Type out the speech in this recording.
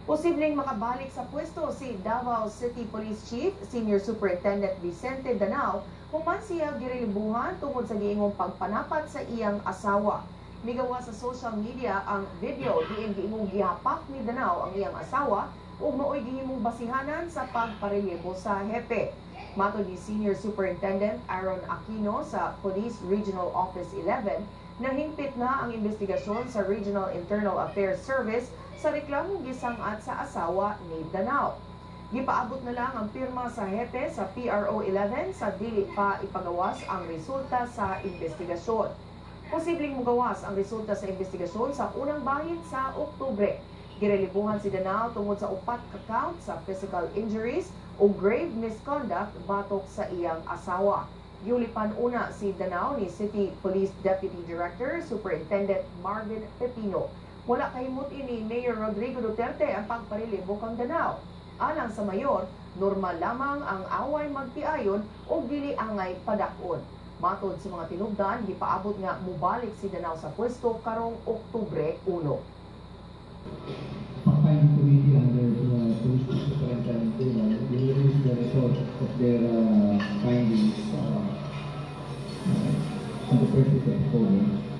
Posibleng makabalik sa pwesto si Davao City Police Chief Senior Superintendent Vicente Danao human siya girelibuhan tungod sa giingong pagpanapat sa iyang asawa. Migawa sa social media ang video diin giingong gihapak ni Danao ang iyang asawa ug maoy gihimong basihanan sa pagparelyebo sa hepe. Matod ni Senior Superintendent Aaron Aquino sa Police Regional Office 11, nahimpit na ang investigasyon sa Regional Internal Affairs Service sa reklamong gisangat sa asawa ni Danao. Gipaabot na lang ang pirma sa hepe sa PRO 11 sa dili pa ipagawas ang resulta sa investigasyon. Posibleng mugawas ang resulta sa investigasyon sa unang bahid sa Oktubre. Girelibuhan si Danao tungod sa 4 ka count sa physical injuries o grave misconduct batok sa iyang asawa. Giulipan una si Danao ni City Police Deputy Director Superintendent Marvin Pepino. Wala kahimot ini Mayor Rodrigo Duterte ang pagparelibo kang Danao. Alang sa mayor, normal lamang ang away magtiayon o dili angay padakon. Matod sa mga tinubdan, gipaabot nga mubalik si Danao sa pwesto karong Oktubre 1. Fact-finding committee under the police superintendent will release the result of their findings on the 1st of October.